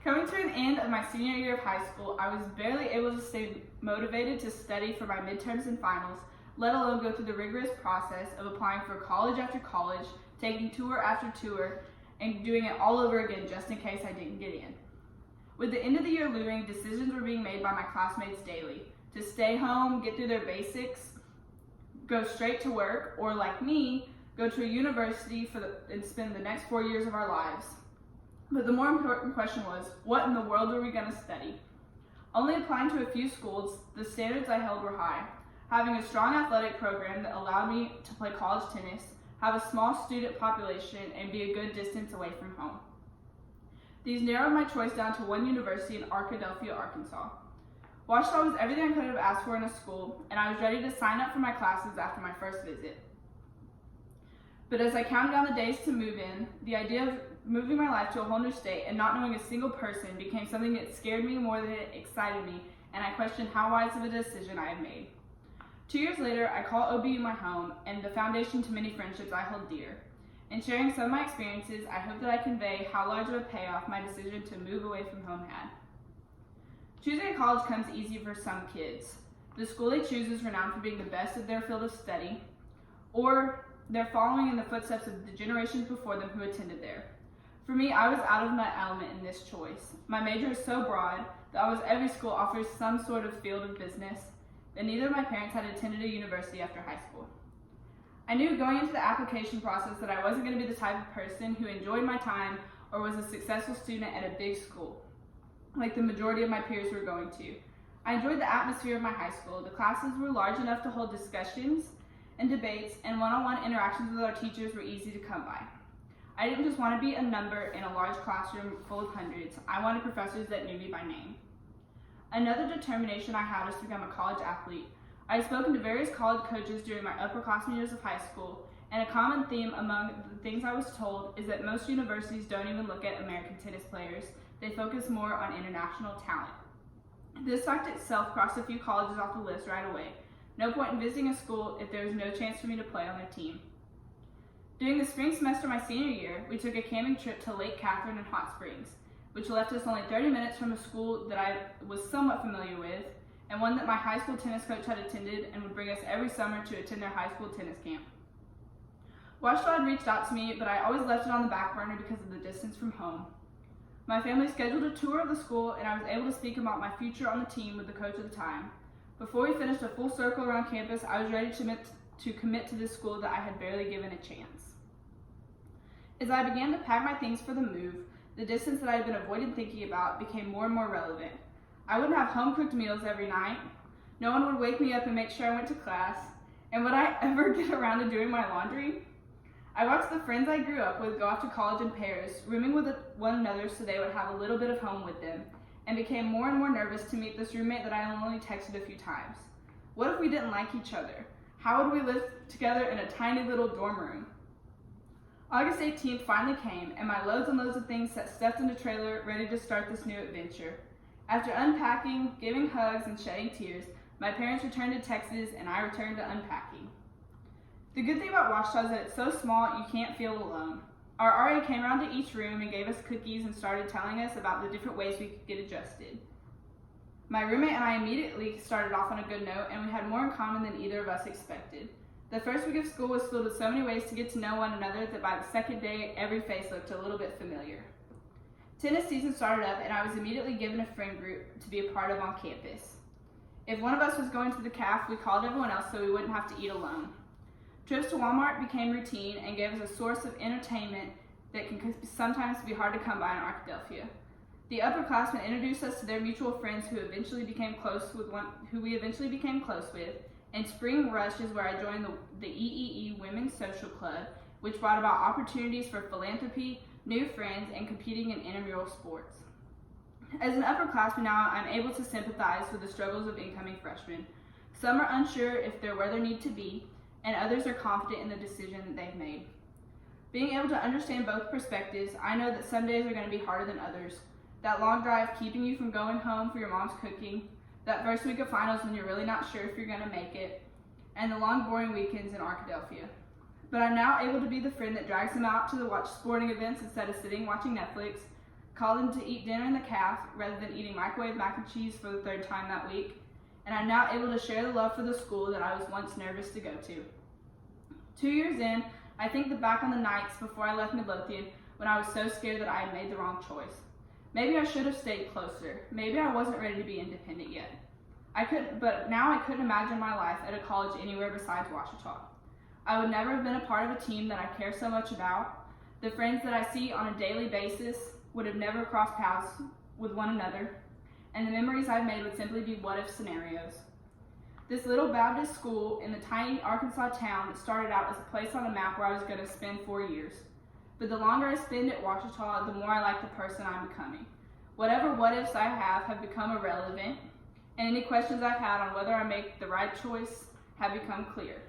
Coming to an end of my senior year of high school, I was barely able to stay motivated to study for my midterms and finals, let alone go through the rigorous process of applying for college after college, taking tour after tour, and doing it all over again just in case I didn't get in. With the end of the year looming, decisions were being made by my classmates daily to stay home, get through their basics, go straight to work, or like me, go to a university and spend the next 4 years of our lives. But the more important question was, what in the world were we going to study? Only applying to a few schools, the standards I held were high. Having a strong athletic program that allowed me to play college tennis, have a small student population, and be a good distance away from home. These narrowed my choice down to one university in Arkadelphia, Arkansas. Ouachita was everything I could have asked for in a school, and I was ready to sign up for my classes after my first visit. But as I counted down the days to move in, the idea of moving my life to a whole new state and not knowing a single person became something that scared me more than it excited me, and I questioned how wise of a decision I had made. 2 years later, I call OBU my home and the foundation to many friendships I hold dear. In sharing some of my experiences, I hope that I convey how large of a payoff my decision to move away from home had. Choosing a college comes easy for some kids. The school they choose is renowned for being the best of their field of study, or they're following in the footsteps of the generations before them who attended there. For me, I was out of my element in this choice. My major is so broad that almost every school offers some sort of field of business, and neither of my parents had attended a university after high school. I knew going into the application process that I wasn't going to be the type of person who enjoyed my time or was a successful student at a big school, like the majority of my peers were going to. I enjoyed the atmosphere of my high school. The classes were large enough to hold discussions and debates, and one-on-one interactions with our teachers were easy to come by. I didn't just want to be a number in a large classroom full of hundreds. I wanted professors that knew me by name. Another determination I had was to become a college athlete. I had spoken to various college coaches during my upperclassmen years of high school, and a common theme among the things I was told is that most universities don't even look at American tennis players. They focus more on international talent. This fact itself crossed a few colleges off the list right away. No point in visiting a school if there was no chance for me to play on their team. During the spring semester of my senior year, we took a camping trip to Lake Catherine and Hot Springs, which left us only 30 minutes from a school that I was somewhat familiar with, and one that my high school tennis coach had attended and would bring us every summer to attend their high school tennis camp. Ouachita had reached out to me, but I always left it on the back burner because of the distance from home. My family scheduled a tour of the school, and I was able to speak about my future on the team with the coach at the time. Before we finished a full circle around campus, I was ready to commit to this school that I had barely given a chance. As I began to pack my things for the move, the distance that I had been avoiding thinking about became more and more relevant. I wouldn't have home-cooked meals every night. No one would wake me up and make sure I went to class. And would I ever get around to doing my laundry? I watched the friends I grew up with go off to college in pairs, rooming with one another so they would have a little bit of home with them, and became more and more nervous to meet this roommate that I only texted a few times. What if we didn't like each other? How would we live together in a tiny little dorm room? August 18th finally came, and my loads and loads of things sat stuffed in the trailer, ready to start this new adventure. After unpacking, giving hugs, and shedding tears, my parents returned to Texas, and I returned to unpacking. The good thing about Ouachita is that it's so small, you can't feel alone. Our RA came around to each room and gave us cookies and started telling us about the different ways we could get adjusted. My roommate and I immediately started off on a good note, and we had more in common than either of us expected. The first week of school was filled with so many ways to get to know one another that by the second day, every face looked a little bit familiar. Tennis season started up, and I was immediately given a friend group to be a part of on campus. If one of us was going to the caf, we called everyone else so we wouldn't have to eat alone. Trips to Walmart became routine and gave us a source of entertainment that can sometimes be hard to come by in Arkadelphia. The upperclassmen introduced us to their mutual friends who we eventually became close with, and Spring Rush is where I joined the EEE Women's Social Club, which brought about opportunities for philanthropy, new friends, and competing in intramural sports. As an upperclassman now, I'm able to sympathize with the struggles of incoming freshmen. Some are unsure if they're where they need to be, and others are confident in the decision that they've made. Being able to understand both perspectives, I know that some days are going to be harder than others. That long drive keeping you from going home for your mom's cooking, that first week of finals when you're really not sure if you're going to make it, and the long boring weekends in Arkadelphia. But I'm now able to be the friend that drags them out to watch sporting events instead of sitting watching Netflix, called them to eat dinner in the caf rather than eating microwave mac and cheese for the third time that week, and I'm now able to share the love for the school that I was once nervous to go to. 2 years in, I think back on the nights before I left Midlothian when I was so scared that I had made the wrong choice. Maybe I should have stayed closer. Maybe I wasn't ready to be independent yet. But now I couldn't imagine my life at a college anywhere besides Ouachita. I would never have been a part of a team that I care so much about. The friends that I see on a daily basis would have never crossed paths with one another, and the memories I've made would simply be what-if scenarios. This little Baptist school in the tiny Arkansas town started out as a place on a map where I was going to spend 4 years. But the longer I spend at Ouachita, the more I like the person I'm becoming. Whatever what-ifs I have become irrelevant, and any questions I've had on whether I make the right choice have become clear.